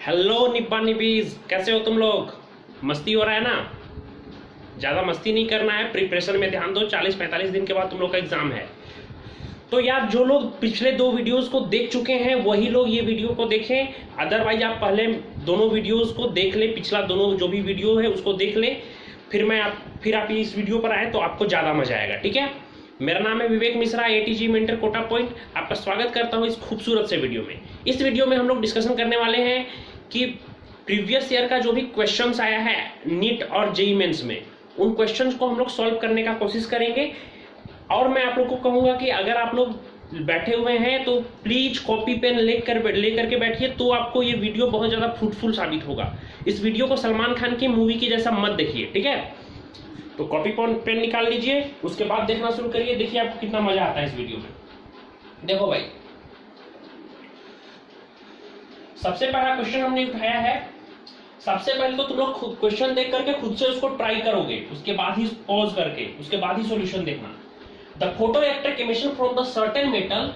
Hello निब्बा निबीज, कैसे हो तुम लोग? मस्ती हो रहा है ना? ज़्यादा मस्ती नहीं करना है, प्रिपरेशन में ध्यान दो। 40-45 दिन के बाद तुम लोग का एग्जाम है। तो यार, जो लोग पिछले 2 वीडियोस को देख चुके हैं वही लोग ये वीडियो को देखें। अदरवाइज आप पहले दोनों वीडियोस को देख ले, पिछला दोनों जो भी वीडियो है उसको देख ले, फिर आप इस वीडियो पर आए तो आपको ज़्यादा मजा आएगा। ठीक है? मेरा नाम है Vivek Mishra, ATG mentor Kota point. आपका स्वागत करता हूँ इस खूबसूरत से वीडियो में। इस वीडियो में हम लोग डिस्कशन करने वाले हैं कि प्रीवियस ईयर का जो भी क्वेश्चंस आया है नीट और जेईई मेंस में, उन क्वेश्चंस को हम लोग सॉल्व करने का कोशिश करेंगे। और मैं आप लोग को कहूँगा कि अगर आप लोग बैठे हुए हैं तो प्लीज कॉपी पेन लेकर के बैठिए, तो आपको ये वीडियो बहुत ज़्यादा फ्रूटफुल साबित होगा। इस वीडियो को सलमान खान की मूवी की जैसा मत देखिए, ठीक है? तो कॉपी पेन निकाल लीजिए, उसके बाद देखना शुरू करिए। देखिए आपको कितना मजा आता है इस वीडियो में। देखो भाई, सबसे पहला क्वेश्चन हमने उठाया है। सबसे पहले तो तुम लोग क्वेश्चन देख करके खुद से उसको ट्राई करोगे, उसके बाद ही पॉज करके उसके बाद ही सॉल्यूशन देखना। The photoelectric emission from the certain metal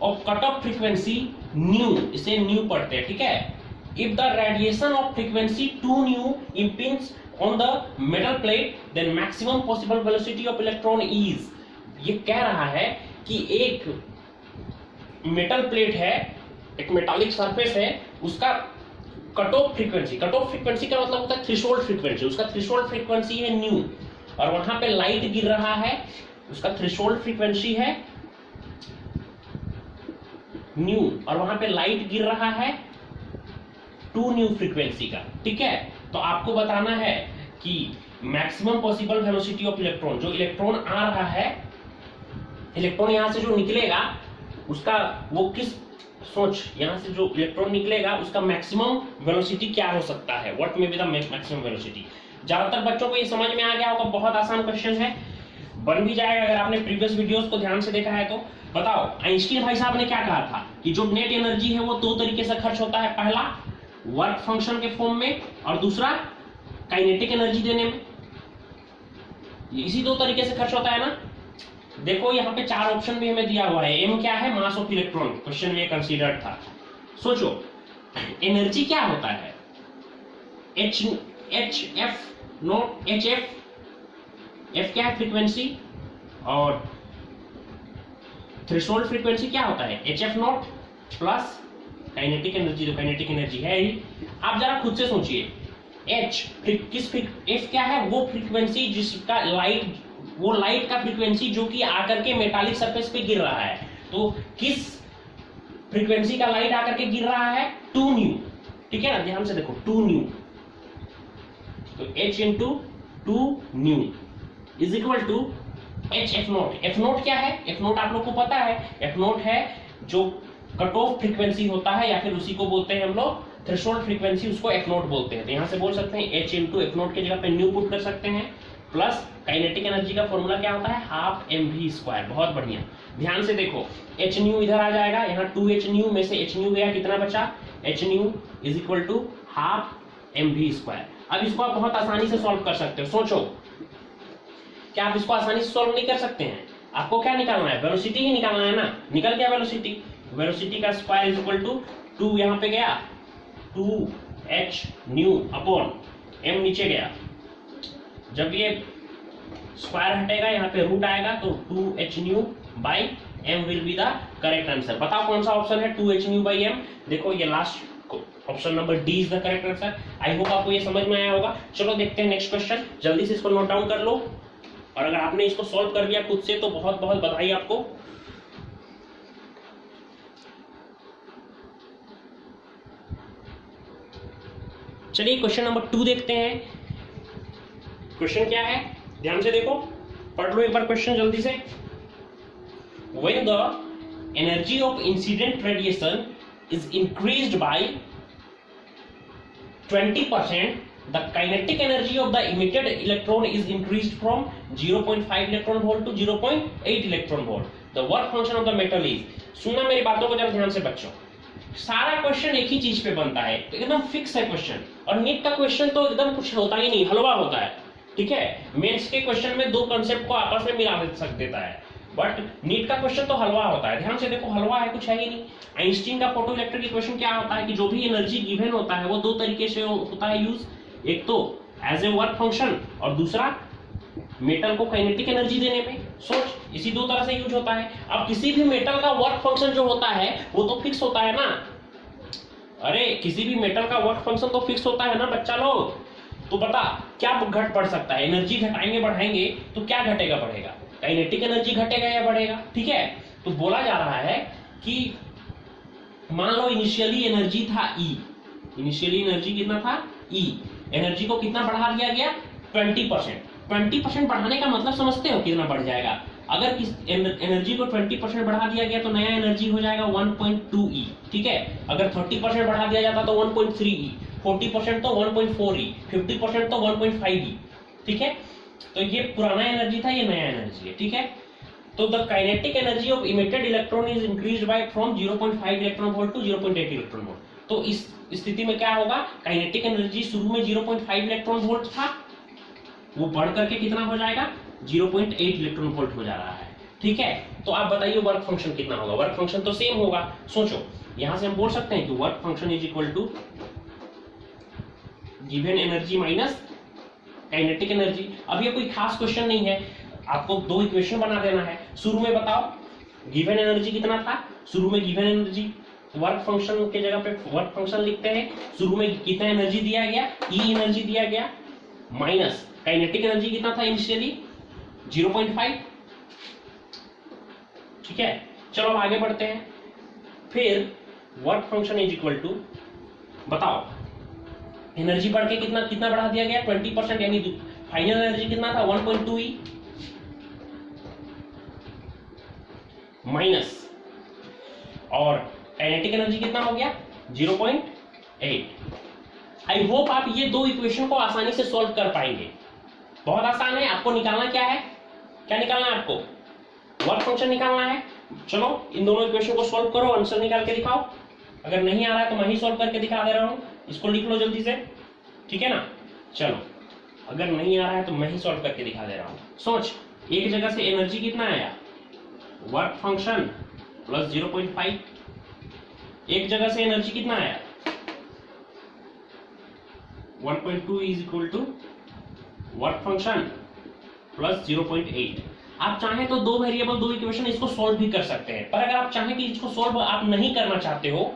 of cut off frequency new, इसे न्यू पढ़ते हैं, ठीक है? If the radiation of frequency 2 new impinge on the metal plate, then maximum possible velocity of electron is, ये कह रहा है कि एक मेटल प्लेट है, एक मेटालिक सरफेस है, उसका कट ऑफ फ्रीक्वेंसी का मतलब होता है थ्रेशोल्ड फ्रीक्वेंसी, उसका थ्रेशोल्ड फ्रीक्वेंसी है न्यू, और वहां पे लाइट गिर रहा है, उसका थ्रेशोल्ड फ्रीक्वेंसी है न्यू, और वहां पे लाइट गिर रहा है 2 न्यू फ्रीक्वेंसी का, ठीक है? तो आपको बताना है कि maximum possible velocity of electron, जो इलेक्ट्रॉन आ रहा है, इलेक्ट्रॉन यहां से जो निकलेगा उसका वो किस यहां से जो इलेक्ट्रॉन निकलेगा उसका मैक्सिमम वेलोसिटी क्या हो सकता है, what may be the maximum velocity. ज्यादातर बच्चों को ये समझ में आ गया होगा, बहुत आसान क्वेश्चन है, बन भी जाएगा अगर आपने प्रीवियस वीडियोस को ध्यान से देखा है तो। बताओ, आइंस्टीन भाई साहब ने क्या कहा था कि जो नेट एनर्जी है वो 2 तरीके से खर्च होता है, पहला वर्क फंक्शन के फॉर्म में और दूसरा काइनेटिक एनर्जी देने में। इसी 2 तरीके से खर्च होता है ना। देखो यहाँ पे 4 ऑप्शन भी हमें दिया हुआ है। एम क्या है? मास ऑफ इलेक्ट्रॉन, क्वेश्चन में कंसीडर्ड था। सोचो एनर्जी क्या होता है? HF नॉट HF, F क्या है? फ्रीक्वेंसी, और थ्रेशोल्ड फ्रीक्वेंसी क्या होता है? HF not plus kinetic energy, जो काइनेटिक एनर्जी है ही। आप जरा खुद से सोचिए, F क्या है? वो फ्रीक्वेंसी जिसका लाइट का फ्रीक्वेंसी जो कि आकर के मेटालिक सरफेस पे गिर रहा है। तो किस फ्रीक्वेंसी का लाइट आकर के गिर रहा है? 2 न्यू, ठीक है ना? ध्यान से देखो, 2 न्यू, तो H into 2 nu is equal to HF naught. F naught क्या है? F नोट आप लोग को पता है, F नोट है जो कट ऑफ फ्रीक्वेंसी होता है, या फिर उसी को बोलते हैं हम लोग थ्रेशोल्ड फ्रीक्वेंसी, उसको F नोट बोलते हैं। तो यहाँ से बोल सकते हैं H इंटू F नोट की जगह पे न्यू पुट कर सकते हैं, प्लस काइनेटिक एनर्जी का फॉर्मूला क्या होता है? Half mv²। बहुत बढ़िया, ध्यान से देखो, H न्यू इधर आ जाएगा, यहाँ 2H न्यू में से H न्यू गया, कितना बचा? H nu is equal to half mv²। अब इसको आप बहुत आसानी से सॉल्व कर सकते हो। सोचो, क्या आप इसको आसानी से सॉल्व नहीं कर सकते हैं? आपको क्या निकालना है? वेलोसिटी ही निकालना है ना। निकल गया वेलोसिटी, वेलोसिटी का स्क्वायर इज इक्वल टू 2, यहाँ पे गया 2H न्यू अपॉन m, नीचे गया, जब ये स्क्वायर हटेगा यहाँ पे रूट आएगा, तो 2H new by m will be the correct answer. बताओ कौन सा ऑप्शन है 2H न्यू बाई m? देखो ये last option number D is the correct answer. I hope आपको ये समझ में आया होगा। चलो देखते हैं नेक्स्ट क्वेश्चन, जल्दी से इसको नोट डाउन कर लो, और अगर आपने इसको सॉल्व कर दिया खुद से तो बहुत बहुत बधाई आपको। चलिए क्वेश्चन नंबर 2 देखते हैं। क्वेश्चन क्या है? ध्यान से देखो, पढ़ लो एक बार क्वेश्चन जल्दी से। When the energy of incident radiation is increased by 20%, the kinetic energy of the emitted electron is increased from 0.5 electron volt to 0.8 electron volt. The work function of the metal is, सुनना मेरी बातों को जरा ध्यान से बच्चों, सारा question एक ही चीज पे बनता है, तो एकदम फिक्स है क्वेश्चन। और नीट का क्वेश्चन तो एकदम कुछ होता ही नहीं, हलवा होता है, ठीक है? मेंस के क्वेश्चन में 2 कंसेप्ट को आपस में मिला देता है। बट नीट का क्वेश्चन तो हलवा होता है, ध्यान से देखो, हलवा है, कुछ है ही नहीं। आइंस्टीन का फोटो इलेक्ट्रिक इक्वेशन क्या होता है कि जो भी एनर्जी गिवन होता है वो दो तरीके से होता है यूज, एक तो एज ए वर्क फंक्शन और दूसरा मेटल को काइनेटिक एनर्जी देने में। सोच, इसी दो तरह से यूज होता है। अब किसी भी मेटल का वर्क फंक्शन जो होता है वो तो फिक्स होता है ना, अरे किसी भी मेटल का वर्क फंक्शन तो फिक्स होता है ना बच्चा लोग। तो बता क्या घट पड़ सकता है, एनर्जी घटाएंगे बढ़ाएंगे तो क्या घटेगा बढ़ेगा, काइनेटिक एनर्जी घटेगा या बढ़ेगा, ठीक है। तो बोला जा रहा है कि मान लो इनिशियली एनर्जी था E, इनिशियली एनर्जी कितना था E, एनर्जी को कितना बढ़ा दिया गया 20%। 20% बढ़ाने का मतलब समझते हो कितना बढ़ जाएगा, अगर किस एनर्जी को 20% बढ़ा दिया गया तो नया एनर्जी हो जाएगा 1.2E, ठीक है। अगर 30% बढ़ा दिया जाता तो 1.3E, 40% तो 1.4E, 50% तो 1.5E, ठीक है। तो ये पुराना एनर्जी था, ये नया एनर्जी है, ठीक है। तो the kinetic energy of emitted electron is increased by from 0.5 electron volt to 0.8 electron volt. तो इस स्थिति में क्या होगा, काइनेटिक एनर्जी शुरू में 0.5 इलेक्ट्रॉन वोल्ट था, वो बढ़ करके कितना हो जाएगा 0.8 इलेक्ट्रॉन वोल्ट हो जा रहा है, ठीक है। तो आप बताइए वर्क फंक्शन कितना होगा, वर्क फंक्शन तो सेम होगा। सोचो, यहां से हम बोल सकते हैं कि work function is equal to given energy minus kinetic energy. अब ये कोई खास क्वेश्चन नहीं है, आपको दो इक्वेशन बना देना है। शुरू में बताओ गिवन एनर्जी कितना था, शुरू में गिवन एनर्जी, वर्क फंक्शन के जगह पे वर्क फंक्शन लिखते हैं, शुरू में कितना एनर्जी दिया गया E एनर्जी दिया गया, माइनस काइनेटिक एनर्जी कितना था इनिशियली 0.5, ठीक है। चलो अब आगे बढ़ते हैं। फिर work function is equal to, बताओ एनर्जी बढ़ के कितना कितना बढ़ा दिया गया 20%, यानी फाइनल एनर्जी कितना था 1.2E माइनस, और काइनेटिक एनर्जी कितना हो गया 0.8। आई होप आप ये दो इक्वेशन को आसानी से सॉल्व कर पाएंगे, बहुत आसान है। आपको निकालना क्या है, क्या निकालना है आपको, वर्क फंक्शन निकालना है। चलो इन दोनों इक्वेशन को सॉल्व करो, आंसर निकाल के दिखाओ। अगर नहीं आ रहा है तो मैं ही सॉल्व करके दिखा दे रहा हूं, इसको लिख लो जल्दी से, ठीक है ना। चलो अगर नहीं आ रहा है तो मैं ही सॉल्व करके दिखा दे रहा हूं। सोच, एक जगह से एनर्जी कितना आया वर्क फंक्शन प्लस 0.5, एक जगह से एनर्जी कितना आया 1.2 is equal to work function plus 0.8। आप चाहें तो दो वेरिएबल दो इक्वेशन इसको सॉल्व भी कर सकते हैं, पर अगर आप चाहें कि इसको सॉल्व आप नहीं करना चाहते हो,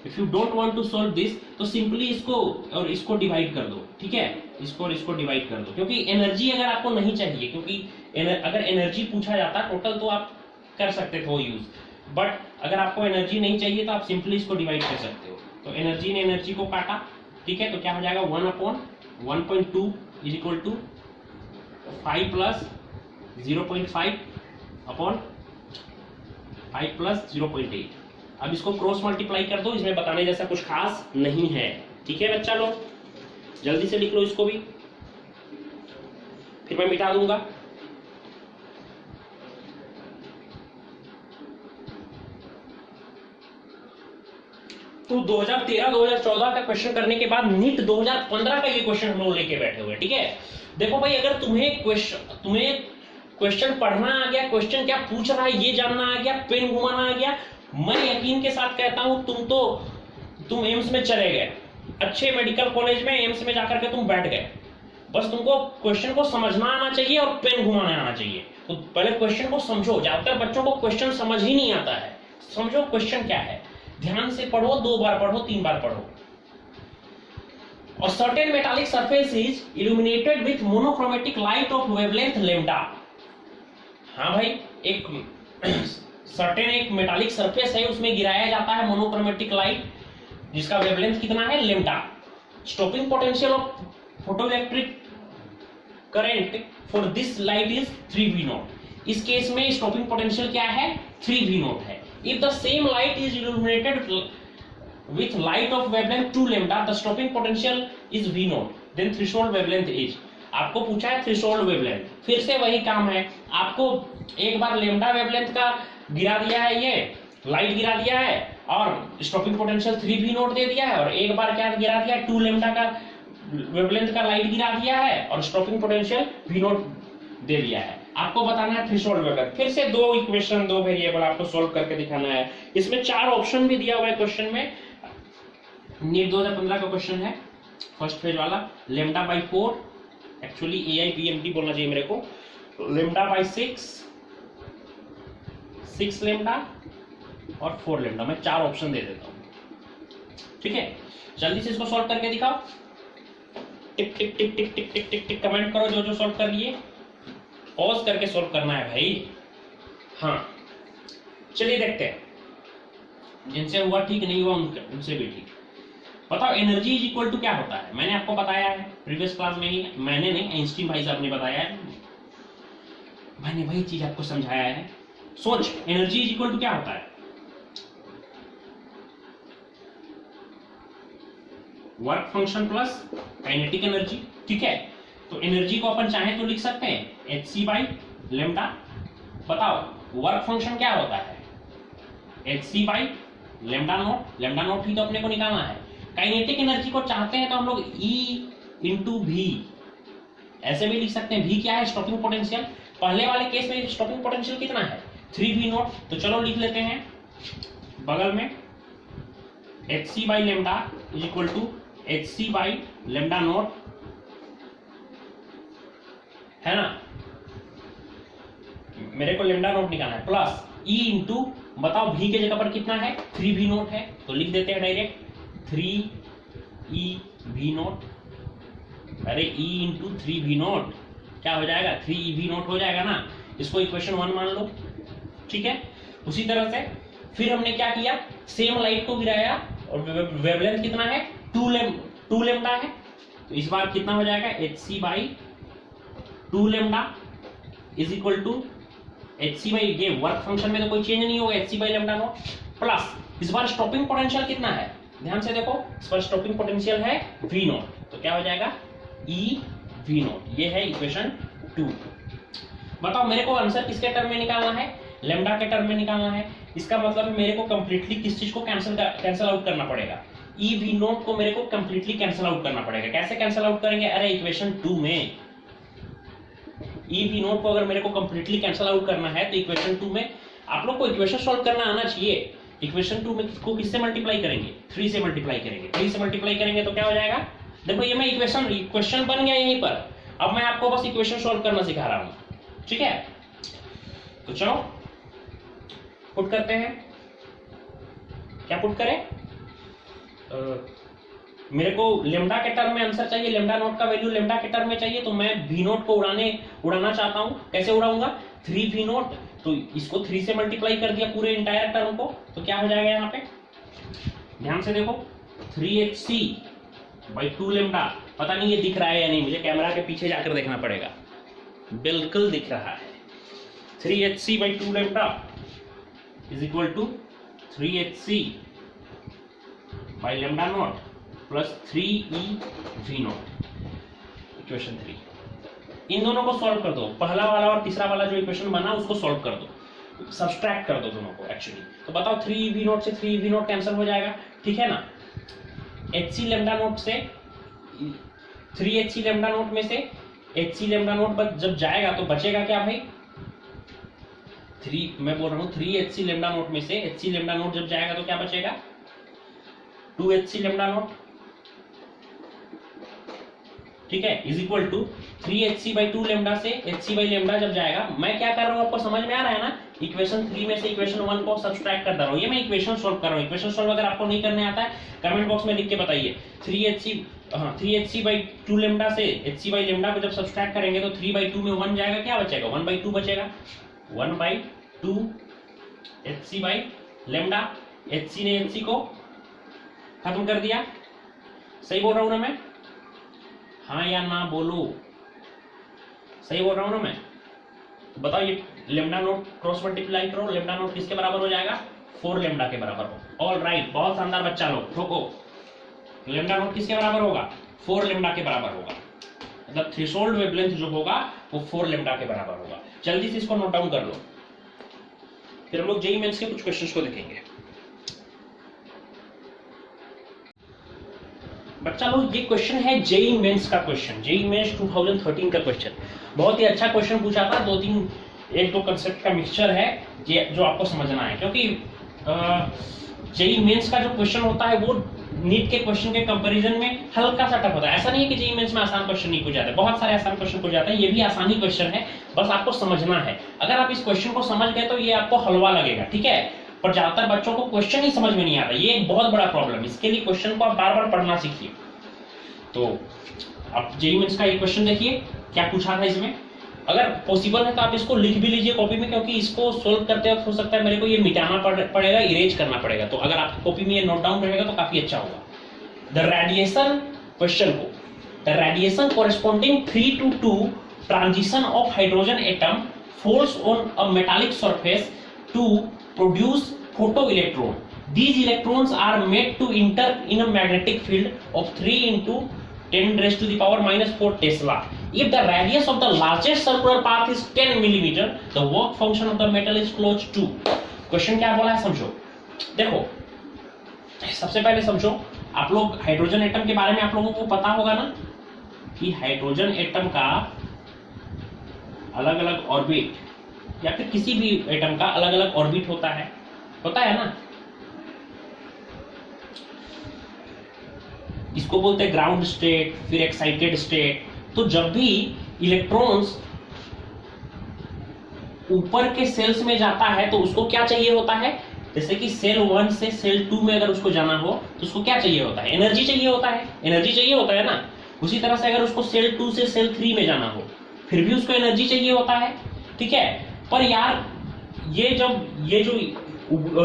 if you don't want to solve this, तो सिंपली इसको और इसको डिवाइड कर दो, ठीक है। इसको और इसको डिवाइड कर दो, क्योंकि एनर्जी अगर आपको नहीं चाहिए, क्योंकि अगर एनर्जी पूछा जाता टोटल तो आप कर सकते थे वो यूज, बट अगर आपको एनर्जी नहीं चाहिए तो आप सिंपली इसको डिवाइड कर सकते हो। तो एनर्जी ने एनर्जी को काटा, ठीक है। तो क्या हो जाएगा 1/1.2 is equal to 5 plus 0.5 upon 5 plus 0.8। अब इसको क्रॉस मल्टीप्लाई कर दो, इसमें बताने जैसा कुछ खास नहीं है, ठीक है बच्चा लोग। जल्दी से लिख लो इसको भी, फिर मैं मिटा दूंगा। तो 2013-2014 का क्वेश्चन करने के बाद नीट 2015 का ये क्वेश्चन हम लोग लेके बैठे हुए, ठीक है। देखो भाई, अगर तुम्हें क्वेश्चन पढ़ना आ गया, क्वेश्चन क्या पूछ रहा है ये जानना आ गया, पेन घुमाना आ गया, मैं यकीन के साथ कहता हूं तुम एम्स में चले गए, अच्छे मेडिकल कॉलेज में एम्स में जाकर के तुम बैठ गए। बस तुमको क्वेश्चन को समझना आना चाहिए और पेन घुमाना आना चाहिए। तो पहले क्वेश्चन को समझो, ज्यादातर बच्चों को क्वेश्चन समझ ही नहीं आता है। समझो क्वेश्चन क्या है, ध्यान से पढ़ो, 2 बार पढ़ो, 3 बार पढ़ो। A certain metallic surface is illuminated with monochromatic light of wavelength lambda। हाँ भाई, एक सर्टेन एक मेटालिक सरफेस है, उसमें गिराया जाता है मोनोक्रोमेटिक लाइट जिसका वेवलेंथ कितना है lambda. Stopping potential of photoelectric current for this light is 3V0। इस केस में स्टॉपिंग पोटेंशियल क्या है 3V0 है। If the same light is illuminated with light of wavelength 2 lambda, the stopping potential is V0, then threshold wavelength is। आपको पूछा है threshold wavelength, फिर से वही काम है। आपको एक बार लैम्डा वेवलेंथ का गिरा दिया है, ये लाइट गिरा दिया है और स्टॉपिंग पोटेंशियल 3V0 दे दिया है, और एक बार क्या गिरा दिया 2 लैम्डा का वेवलेंथ का लाइट गिरा दिया है और स्टॉपिंग पोटेंशियल V0 दे दिया है। आपको बताना है थ्रेशोल्ड वेवलेंथ। फिर से दो इक्वेशन, दो वेरिएबल आपको सोल्व करके दिखाना है। इसमें 4 ऑप्शन भी दिया हुआ है क्वेश्चन में। नीट 2015 का क्वेश्चन है, फर्स्ट फेज वाला। लेमडा बाई 4, एक्चुअली AIPMT बोलना चाहिए मेरे को। लेमडा बाई 6 लेमडा और 4 लेमडा। मैं 4 ऑप्शन दे देता हूं, ठीक है। जल्दी से इसको सॉल्व करके दिखाओ। टिक टिक टिक टिक टिक टिक टिक टिक कमेंट करो जो जो सॉल्व कर लिए। पॉज करके सॉल्व करना है भाई। हाँ चलिए देखते हैं, जिनसे हुआ ठीक, नहीं हुआ उनसे भी ठीक। बताओ एनर्जी इज इक्वल टू क्या होता है। मैंने आपको बताया है प्रीवियस क्लास में ही, मैंने नहीं, आइंस्टीन भाई साहब ने बताया है, मैंने वही चीज आपको समझाया है। सोच, एनर्जी इज इक्वल टू क्या होता है? Work function plus kinetic energy, ठीक है। तो एनर्जी को अपन चाहे तो लिख सकते हैं hc बाई लेमडा। बताओ वर्क फंक्शन क्या होता है? hc by lambda not. Lambda naught ही तो अपने को निकालना है। काइनेटिक एनर्जी को चाहते हैं तो हम लोग E इंटू भी ऐसे भी लिख सकते हैं। भी क्या है? Stopping potential. पहले वाले केस में स्टॉपिंग पोटेंशियल कितना है? 3v not. तो चलो लिख लेते हैं बगल में hc by lambda is equal to hc by lambda naught, है ना। मेरे को लेमडा नॉट निकालना है, प्लस E इंटू, बताओ भी के जगह पर कितना है? 3v नॉट है, तो लिख देते हैं डायरेक्ट 3ev नॉट। अरे E इंटू 3v नॉट क्या हो जाएगा? 3ev नॉट हो जाएगा ना। इसको इक्वेशन 1 मान लो, ठीक है। उसी तरह से फिर हमने क्या किया, सेम लाइट को गिराया और वेवलेंथ कितना है? 2 लेमडा है। तो इस बार कितना हो जाएगा? hc by 2 lambda is equal to hc by, ये वर्क फंक्शन में तो कोई चेंज नहीं होगा, hc by lambda naught, plus इस बार स्टॉपिंग पोटेंशियल कितना है? ध्यान से देखो, इस पर स्टॉपिंग पोटेंशियल है v नॉट। तो क्या हो जाएगा? E v not. ये है इक्वेशन 2। बताओ मेरे को आंसर किसके टर्म में निकालना है? लेमडा के टर्म में निकालना है। इसका मतलब मेरे को कंप्लीटली किस चीज को कैंसिल आउट करना पड़ेगा? E v नॉट को मेरे को कंप्लीटली कैंसिल आउट करना पड़ेगा। कैसे कैंसिल आउट करेंगे? अरे इक्वेशन 2 में E v नॉट को अगर मेरे को कंप्लीटली कैंसिल आउट करना है तो इक्वेशन 2 में आप लोग को इक्वेशन सॉल्व करना आना चाहिए। इक्वेशन 2 में को किससे मल्टीप्लाई करेंगे? 3 से मल्टीप्लाई करेंगे। 3 से मल्टीप्लाई करेंगे तो क्या हो जाएगा? देखो ये मैं क्वेश्चन बन गया यहीं पर। अब मैं आपको बस इक्वेशन सॉल्व करना सिखा रहा हूं, ठीक है। तो चलो पुट करते हैं। क्या पुट करें? मेरे को लेमडा के टर्म में आंसर चाहिए, लेमडा नॉट का वैल्यू लेमडा के टर्म में चाहिए। तो मैं v नॉट को उड़ाना चाहता हूं। कैसे उड़ाऊंगा? 3v not. तो इसको 3 से मल्टीप्लाई कर दिया पूरे इंटायर टर्म को, तो क्या हो जाएगा यहाँ पे? ध्यान से देखो, 3hc बाई 2 लेमडा। पता नहीं ये दिख रहा है या नहीं, मुझे कैमरा के पीछे जाकर देखना पड़ेगा। बिल्कुल दिख रहा है। 3hc by 2 lambda is equal to 3hc by lambda naught plus 3ev naught, equation 3। इन दोनों को सॉल्व कर दो। पहला वाला और तीसरा वाला जो इक्वेशन बना उसको सॉल्व कर दो, सब्सट्रैक्ट कर दो दोनों को एक्चुअली। तो बताओ 3ev नॉट से 3ev नॉट कैंसिल हो जाएगा, ठीक है ना। hc लेमडा नॉट से 3hc लेमडा नॉट में से hc लेमडा नॉट जब जाएगा तो बचेगा क्या भाई? 3, मैं बोल रहा हूँ 3hc लेमडा नॉट में से hc लेमडा नॉट जब जाएगा तो क्या बचेगा? 2hc लेमडा नॉट, ठीक है, is equal to 3hc by 2 lambda से hc बाई लेमडा जब जाएगा। मैं क्या कर रहा हूँ आपको समझ में आ रहा है ना? इक्वेशन 3 में से इक्वेशन 1 को सब्सट्रैक्ट कर रहा हूँ। ये मैं इक्वेशन सॉल्व कर रहा हूँ। इक्वेशन सॉल्व अगर आपको नहीं करने आता है कमेंट बॉक्स में लिख के बताइए। 3hc बाई 2 लेमडा से hc बाई लेमडा को जब सब्सट्रैक्ट करेंगे तो 3 बाई 2 में 1 जाएगा, क्या बचेगा? 1 बाई 2 बचेगा। 1 by 2 hc by lambda, hc ने hc को खत्म कर दिया। सही बोल रहा हूँ ना मैं? हाँ या ना बोलो, सही बोल रहा हूँ ना मैं? तो बताओ ये लेमडा नोट क्रॉस मल्टीप्लाई करो, लेमडा नोट किसके बराबर हो जाएगा? 4 लेमडा के बराबर हो। ऑल राइट, बहुत शानदार बच्चा लोग, ठोको। लेमडा नोट किसके बराबर होगा? 4 लेमडा के बराबर होगा। मतलब थ्रेशोल्ड वेवलेंथ जो होगा वो 4 लेमडा के बराबर होगा। जल्दी से इसको नोट डाउन कर लो, फिर हम लोग जेईई मेंस के कुछ क्वेश्चंस को देखेंगे। बच्चा लोग ये क्वेश्चन है जेईई मेंस का क्वेश्चन, जेईई मेंस 2013 का क्वेश्चन। बहुत ही अच्छा क्वेश्चन पूछा था, दो तीन एक दो कंसेप्ट का मिक्सचर है ये जो आपको समझना है, क्योंकि जेई मेंस का जो क्वेश्चन होता है वो नीट के क्वेश्चन के कंपैरिजन में हल्का सा टफ होता है। ऐसा नहीं है कि जेई मेंस में आसान क्वेश्चन नहीं पूछ जाते, बहुत सारे आसान क्वेश्चन पूछ जाते हैं, ये भी आसानी क्वेश्चन है, बस आपको समझना है। अगर आप इस क्वेश्चन को समझ गए तो ये आपको हलवा लगेगा, ठीक है। पर ज्यादातर बच्चों को क्वेश्चन ही समझ में नहीं आता, ये एक बहुत बड़ा प्रॉब्लम है। इसके लिए क्वेश्चन को आप बार बार पढ़ना सीखिए। तो आप जेई मेंस का ये क्वेश्चन देखिए क्या पूछा था इसमें। अगर पॉसिबल है तो आप इसको लिख भी लीजिए कॉपी में, क्योंकि इसको सोल्व करते वक्त हो सकता है मेरे को ये मिटाना पड़ेगा, इरेज करना पड़ेगा। तो अगर आपकी कॉपी में ये नोट डाउन रहेगा तो काफी अच्छा होगा। द रेडिएशन क्वेश्चन को, the radiation corresponding 3 to 2 transition of hydrogen atom falls on a metallic surface to produce photoelectron. These electrons are made to enter in a magnetic field of 3 into 10 raised to the power minus 4 Tesla. If the radius of the largest circular path is 10 millimeter, the work function of the metal is close to. Question क्या बोला है समझो। देखो सबसे पहले समझो, आप लोग हाइड्रोजन एटम के बारे में आप लोगों को पता होगा ना कि हाइड्रोजन एटम का अलग अलग ऑर्बिट या फिर किसी भी एटम का अलग अलग ऑर्बिट होता है ना। इसको बोलते हैं ग्राउंड स्टेट, फिर एक्साइटेड स्टेट। तो जब भी इलेक्ट्रॉन्स ऊपर के सेल्स में जाता है तो उसको क्या चाहिए होता है, जैसे कि सेल 1 से सेल 2 में अगर उसको जाना हो तो उसको क्या चाहिए होता है, एनर्जी चाहिए होता है, एनर्जी चाहिए होता है ना। उसी तरह से अगर उसको सेल 2 से सेल 3 में जाना हो फिर भी उसको एनर्जी चाहिए होता है, ठीक है। पर यार ये जो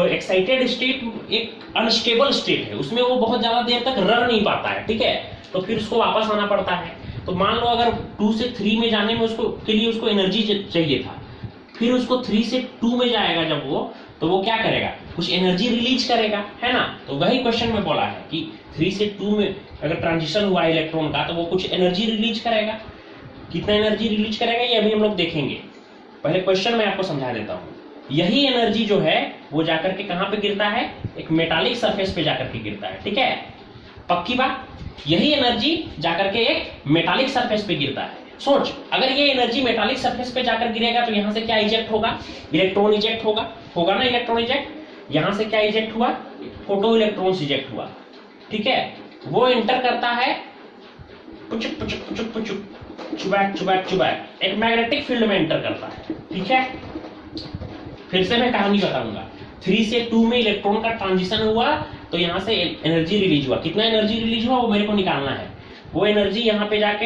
एक्साइटेड स्टेट एक अनस्टेबल स्टेट है, उसमें वो बहुत ज्यादा देर तक रह नहीं पाता है, ठीक है। तो फिर उसको वापस आना पड़ता है। तो मान लो अगर 2 से 3 में जाने में उसको के लिए उसको एनर्जी चाहिए था, फिर उसको 3 से 2 में जाएगा जब तो वो क्या करेगा, कुछ एनर्जी रिलीज करेगा, है ना। तो वही क्वेश्चन में बोला है कि 3 से 2 में अगर ट्रांजिशन हुआ इलेक्ट्रॉन का तो वो कुछ एनर्जी रिलीज करेगा। कितना एनर्जी रिलीज करेगा ये अभी हम लोग देखेंगे, पहले क्वेश्चन में आपको समझा देता हूं। यही एनर्जी जो है वो जाकर के कहां पे गिरता है, एक मेटालिक सरफेस पे जाकर के गिरता है, ठीक है। पक्की बात, यही एनर्जी जाकर के एक मेटालिक सरफेस पे गिरता है। सोच, अगर ये एनर्जी मेटालिक सरफेस पे जाकर गिरेगा तो यहां से क्या इजेक्ट होगा, इलेक्ट्रॉन इजेक्ट होगा ना, इलेक्ट्रॉन इजेक्ट। यहां से क्या इजेक्ट हुआ, फोटो इलेक्ट्रॉन्स इजेक्ट हुआ, ठीक है। वो एंटर करता है पुचुक पुचुक पुचुक पुचुक चुबैक चुबैक चुबैक एक मैग्नेटिक फील्ड में एंटर करता है, ठीक है। फिर से मैं कहानी बताऊंगा। 3 से 2 में इलेक्ट्रॉन का ट्रांजिशन हुआ तो यहां से एनर्जी रिलीज हुआ। कितना एनर्जी रिलीज हुआ वो मेरे को निकालना है। वो एनर्जी यहां पे जाके,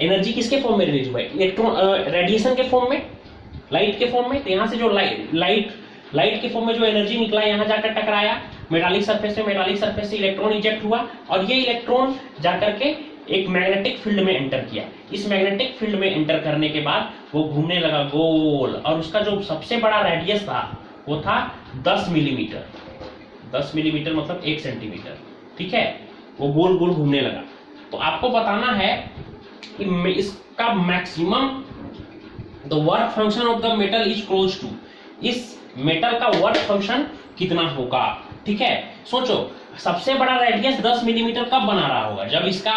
एनर्जी किसके फॉर्म में रिलीज हुआ है, इलेक्ट्रॉन रेडिएशन के फॉर्म में, लाइट के फॉर्म में। तो यहां से जो लाइट के फॉर्म में जो एनर्जी निकला यहां जाकर टकराया मेटालिक सरफेस में, मेटालिक सरफेस से इलेक्ट्रॉन इजेक्ट हुआ और ये इलेक्ट्रॉन जाकर के एक मैग्नेटिक फील्ड में एंटर किया। इस मैग्नेटिक फील्ड में एंटर करने के बाद वो घूमने लगा गोल, और उसका जो सबसे बड़ा रेडियस था वो था 10 मिलीमीटर। 10 मिलीमीटर मतलब 1 सेंटीमीटर, ठीक है। वो गोल गोल घूमने लगा। तो आपको बताना है कि इसका maximum the work function of the metal is close to, इस मेटल का वर्क फंक्शन कितना होगा, ठीक है। सोचो सबसे बड़ा रेडियस 10 मिलीमीटर कब बना रहा होगा, जब इसका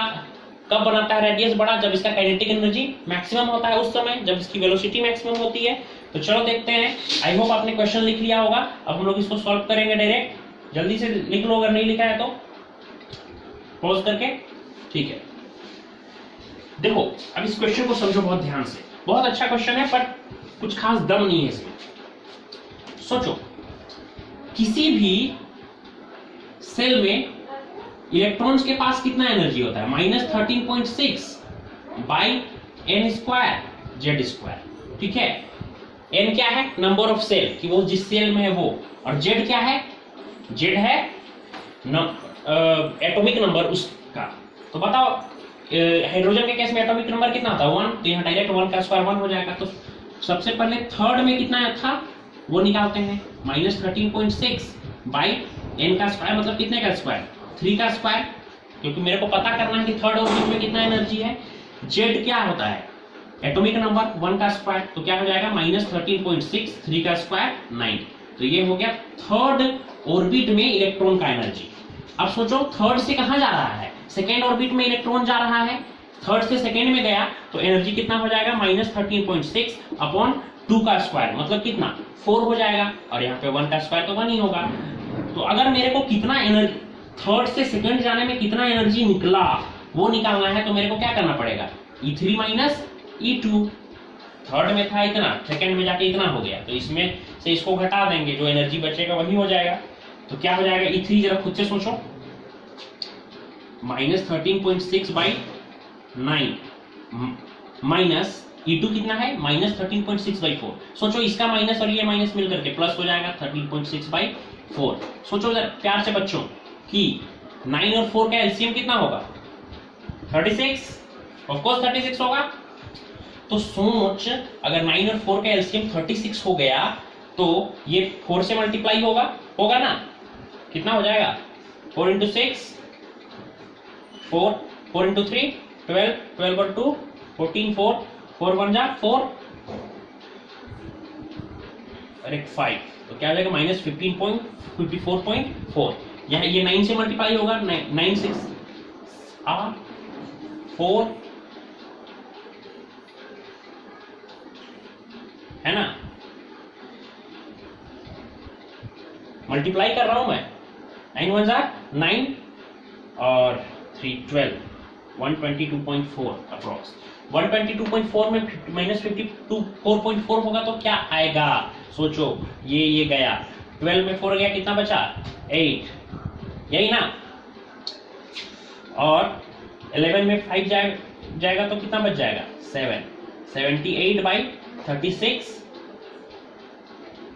कब बनाता है रेडियस बड़ा, जब इसका काइनेटिक एनर्जी मैक्सिमम होता है, उस समय जब इसकी वेलोसिटी मैक्सिमम होती है। तो चलो देखते हैं। आई होप आपने क्वेश्चन लिख लिया होगा। अब हम लोग इसको सॉल्व करेंगे डायरेक्ट। जल्दी से लिख लो, अगर नहीं लिखा है तो पॉज करके, ठीक है। देखो अब इस क्वेश्चन को समझो बहुत ध्यान से, बहुत अच्छा क्वेश्चन है पर कुछ खास दम नहीं है इसमें। सोचो किसी भी सेल में इलेक्ट्रॉन्स के पास कितना एनर्जी होता है, -13.6 by n square Z square, ठीक है। n क्या है, नंबर ऑफ सेल कि वो जिस सेल में है वो, और z क्या है, z है एटॉमिक नंबर उसका। तो बताओ हाइड्रोजन के केस में एटॉमिक नंबर कितना था, 1। तो यहाँ डायरेक्ट 1 का स्क्वायर 1 हो जाएगा। तो सबसे पहले थर्ड में कितना था वो निकालते हैं, -13.6 बाई n का स्क्वायर मतलब कितने का स्क्वायर, 3 का स्क्वायर, क्योंकि मेरे को पता करना है कि थर्ड ऑर्बिट में कितना एनर्जी है। z क्या होता है, एटॉमिक नंबर 1 का स्क्वायर, तो क्या हो जाएगा -13.6, 3 का स्क्वायर 9। तो ये हो गया थर्ड ऑर्बिट में इलेक्ट्रॉन का एनर्जी। अब सोचो थर्ड से कहां जा रहा है, सेकेंड ऑर्बिट में इलेक्ट्रॉन जा रहा है, थर्ड से सेकेंड में गया तो एनर्जी कितना हो जाएगा, -13.6 अपॉन 2 का स्क्वायर, मतलब कितना 4 हो जाएगा, और यहाँ पे 1 का स्क्वायर तो 1 ही होगा। तो अगर मेरे को कितना एनर्जी थर्ड से सेकेंड जाने में कितना एनर्जी निकला वो निकालना है, तो मेरे को क्या करना पड़ेगा, E3 माइनस E2। थर्ड में था इतना, सेकेंड में जाके इतना हो गया, तो इसमें से इसको घटा देंगे, जो एनर्जी बचेगा वही हो जाएगा। तो क्या हो जाएगा, E3 जरा खुद से सोचो, -13.6/9 माइनस E2 कितना है, -13.6/4। सोचो इसका माइनस और ये माइनस मिल करके प्लस हो जाएगा 13.6/4। सोचो जरा प्यार से बच्चों कि 9 और 4 का एलसीएम कितना होगा, 36, ऑफ कोर्स 36 होगा। तो सोच अगर 9 और 4 का एलसीएम 36 हो गया तो ये 4 से मल्टीप्लाई होगा ना, कितना हो जाएगा, 4 × 6 4, 4 × 3 12, 12 और 2 14, 4 1 जा 4 और एक 5, तो क्या हो जाएगा, -15.54.4। यहाँ ये 9 से मल्टीप्लाई होगा, 9 6 4 है ना, मल्टीप्लाई कर रहा हूं मैं, 9 1 9 और 3 12, 122.4 अप्रॉक्स। 122.4 में -54.4 होगा तो क्या आएगा, सोचो, ये गया, 12 में 4 गया, कितना बचा, 8, यही ना, और 11 में 5 जाएगा तो कितना बच जाएगा, 7, 78/36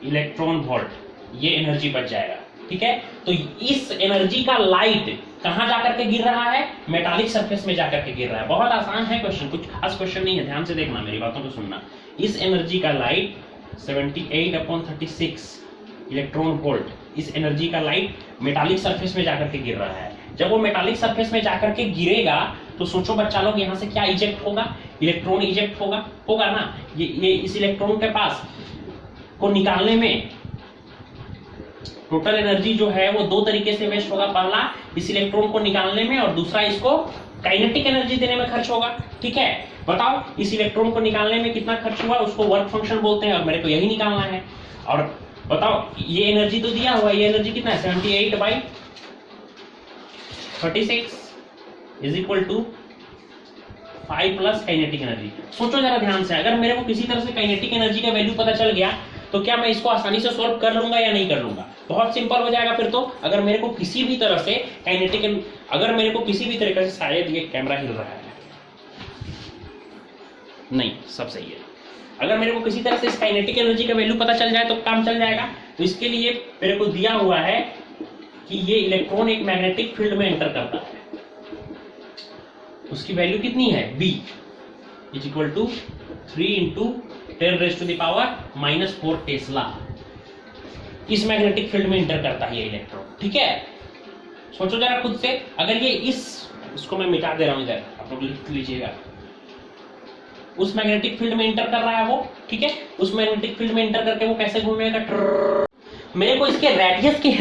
इलेक्ट्रॉन वोल्ट, ये एनर्जी बच जाएगा। ठीक है, तो इस एनर्जी का लाइट कहां जाकर के गिर रहा है, मेटालिक सरफेस में जाकर के गिर रहा है। बहुत आसान है क्वेश्चन, कुछ खास क्वेश्चन नहीं है, ध्यान से देखना, मेरी बातों को सुनना। इस एनर्जी का लाइट 78/36 इलेक्ट्रॉन वोल्ट, इस एनर्जी का लाइट मेटालिक सरफेस में जाकर के गिर रहा है। जब वो मेटालिक सरफेस में जाकर के गिरेगा तो सोचो बच्चा लोग, यहाँ से क्या इजेक्ट होगा, इलेक्ट्रॉन इजेक्ट होगा ना। ये इस इलेक्ट्रॉन के पास को निकालने में टोटल एनर्जी जो है वो 2 तरीके से वेस्ट होगा। पहला इस इलेक्ट्रॉन को निकालने में, और दूसरा इसको काइनेटिक एनर्जी देने में खर्च होगा। ठीक है, बताओ इस इलेक्ट्रॉन को निकालने में कितना खर्च हुआ, उसको वर्क फंक्शन बोलते हैं, और मेरे को यही निकालना है। और बताओ ये एनर्जी तो दिया हुआ है, ये एनर्जी कितना है, 78/36 is equal to 5 plus kinetic energy. सोचो जरा ध्यान से, अगर मेरे को किसी तरह से काइनेटिक एनर्जी का वैल्यू पता चल गया तो क्या मैं इसको आसानी से सॉल्व कर लूंगा या नहीं कर लूंगा, बहुत सिंपल हो जाएगा फिर तो। अगर मेरे को किसी भी तरह से अगर मेरे को किसी भी तरीके से, शायद ये कैमरा हिल रहा है, नहीं सब सही है, अगर मेरे को किसी तरह से इस काइनेटिक एनर्जी का वैल्यू पता चल जाए तो काम चल जाएगा। तो इसके लिए मेरे को दिया हुआ है कि ये इलेक्ट्रॉन एक मैग्नेटिक फील्ड में एंटर करता है, उसकी वैल्यू कितनी है, B is equal to 3 × 10⁻⁻4 tesla. इस मैग्नेटिक फील्ड में एंटर करता है ये इलेक्ट्रॉन। ठीक है, सोचो जरा खुद से, अगर ये इसको मैं मिटा दे रहा हूं इधर, आप लोग लिख लीजिएगा, उस मैग्नेटिक फील्ड में एंटर कर रहा है वो। ठीक है, उस मैग्नेटिक फील्ड में एंटर करके वो कैसे घूमेगा, मेरे को इसके रेडियस की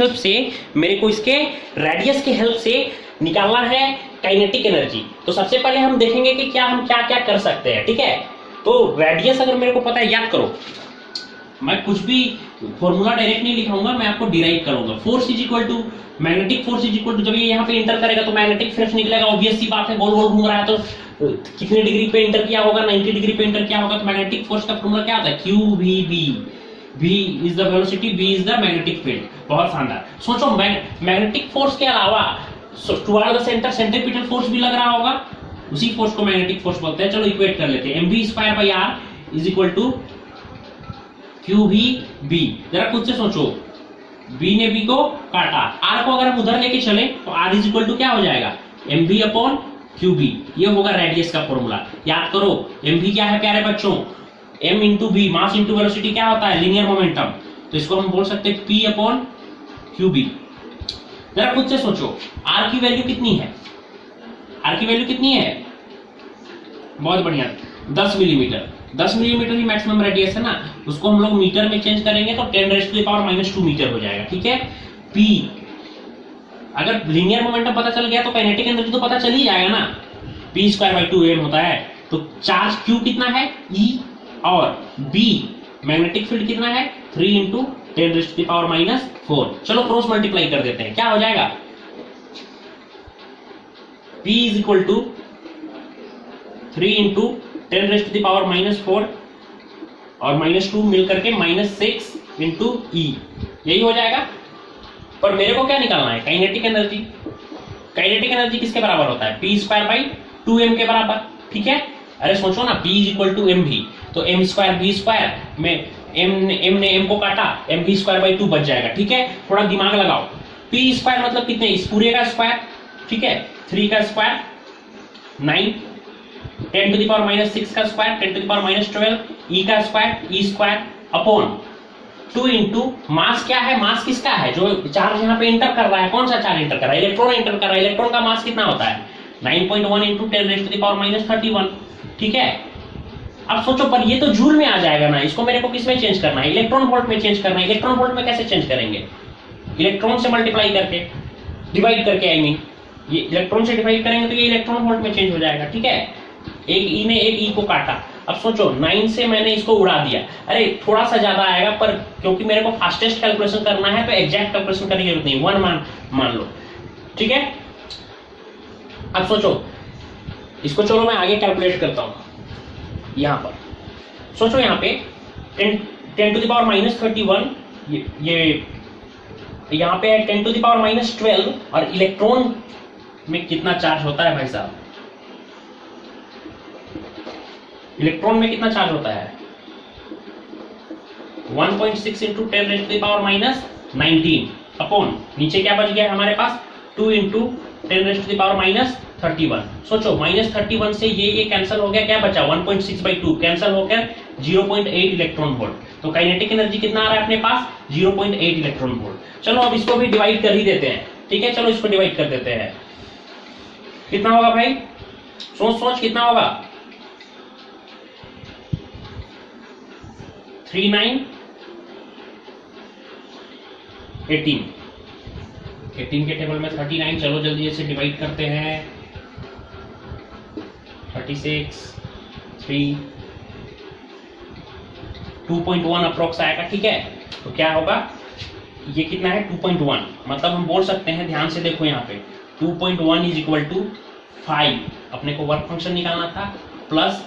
हेल्प से निकालना है काइनेटिक एनर्जी। तो सबसे पहले हम देखेंगे कि हम क्या क्या कर सकते हैं। ठीक है, तो रेडियस अगर मेरे को पता है, याद करो, मैं कुछ भी फॉर्मूला डायरेक्ट नहीं लिखाऊंगा, मैं आपको डिराइव करूंगा। Force is equal to magnetic force is equal to, जब ये यहाँ पे एंटर करेगा तो मैग्नेटिक फोर्स निकलेगा, ऑब्वियस सी बात है, गोल गोल घूम रहा है तो कितने डिग्री पे एंटर किया होगा, 90 डिग्री पे एंटर किया होगा। तो मैग्नेटिक फोर्स का फॉर्मूला क्या होता है, QVB, V is the velocity, B is the magnetic field. बहुत शानदार। सोचो मैग्नेटिक फोर्स के अलावा toward the centre centripetal force भी लग रहा होगा, उसी फोर्स को मैग्नेटिक फोर्स बोलते हैं। चलो इक्वेट कर लेते हैं, mv²/r is equal to QVB। जरा खुद से सोचो, B ने B को काटा, R को अगर हम उधर लेके चले तो R इज इक्वल टू क्या हो जाएगा, mv/QB। ये होगा रेडियस का फॉर्मूला। याद करो, mv क्या है प्यारे बच्चों, m × v, मास × वेलोसिटी क्या होता है, लीनियर मोमेंटम। तो इसको हम बोल सकते हैं P/QB। जरा खुद से सोचो, R की वैल्यू कितनी है, R की वैल्यू कितनी है, बहुत बढ़िया, 10 मिलीमीटर। 10 मिलीमीटर ही मैक्सिमम रेडियस है ना, उसको हम लोग मीटर में चेंज करेंगे तो 10⁻⁻² मीटर हो जाएगा। ठीक है, P, अगर लीनियर मोमेंटम पता चल गया तो काइनेटिक एनर्जी तो पता चल ही जाएगा ना। पी स्क्वायर बाई 2m होता है। तो चार्ज q कितना है E, और B मैग्नेटिक फील्ड कितना है 3 इंटू 10⁻⁻⁴। चलो क्रॉस मल्टीप्लाई कर देते हैं, क्या हो जाएगा P is equal to 3 into 10⁻⁻⁴ और -2 मिलकर के -6 इंटू E, यही हो जाएगा। पर मेरे को क्या निकालना है, काइनेटिक एनर्जी। काइनेटिक एनर्जी किसके बराबर होता है, पी स्क्वायर बाई 2m के बराबर, ठीक है। अरे सोचो ना, P is equal to M भी, तो m स्क्वायर बी स्क्वायर में m ने m को काटा, एम भी स्क्वायर बाई 2 बच जाएगा, ठीक है। थोड़ा दिमाग लगाओ, P स्क्वायर मतलब कितने, इस पूरे का स्क्वायर, ठीक है, 3 का स्क्वायर 9, 10⁻⁻⁶ का स्क्वायर 10⁻⁻12, E का square E square upon 2 into mass क्या है, मास किसका है, जो चार्ज यहाँ पे एंटर कर रहा है, कौन सा चार्ज एंटर कर रहा है, इलेक्ट्रॉन एंटर कर रहा है। इलेक्ट्रॉन का मास कितना होता है 9.1 इंटू 10⁻31, ठीक है। अब सोचो, पर ये तो जूल में आ जाएगा ना, इसको मेरे को किस में चेंज करना है, इलेक्ट्रॉन वोल्ट में चेंज करना है। इलेक्ट्रॉन वोल्ट में कैसे चेंज करेंगे, इलेक्ट्रॉन से मल्टीप्लाई करके, डिवाइड करके, आई मीन ये इलेक्ट्रॉन से डिवाइड करेंगे तो ये इलेक्ट्रॉन वोल्ट में चेंज हो जाएगा, ठीक है। एक ई ने एक ई को काटा, अब सोचो 9 से मैंने इसको उड़ा दिया, अरे थोड़ा सा ज्यादा आएगा, पर क्योंकि मेरे को फास्टेस्ट कैलकुलेशन करना है तो एग्जैक्ट कैलकुलेशन करने की जरूरत नहीं, 1 मान लो, ठीक है। अब सोचो इसको, चलो मैं आगे कैलकुलेट करता हूं। यहां पर सोचो, यहां पे 10⁻31, ये यहां पे 10⁻12, और इलेक्ट्रॉन में कितना चार्ज होता है भाई साहब, इलेक्ट्रॉन में कितना चार्ज होता है 1.6 इंटू 10⁻⁻19 अपॉन, नीचे क्या बच गया हमारे पास 2 इंटू 10⁻31। सोचो -31 से ये कैंसिल हो गया, क्या बचा 1.6/2 कैंसिल होकर 0.8 इलेक्ट्रॉन वोल्ट। तो काइनेटिक एनर्जी कितना आ रहा है अपने पास 0.8 इलेक्ट्रॉन वोल्ट। चलो अब इसको भी डिवाइड कर ही देते हैं, ठीक है। चलो इसको डिवाइड कर देते हैं, कितना होगा भाई, सोच कितना होगा 3 9 18 के टेबल में 39, चलो जल्दी से डिवाइड करते हैं, 36 3 2.1 अप्रोक्स आएगा, ठीक है। तो क्या होगा, ये कितना है 2.1, मतलब हम बोल सकते हैं, ध्यान से देखो यहाँ पे 2.1 इज इक्वल टू 5, अपने को वर्क फंक्शन निकालना था, प्लस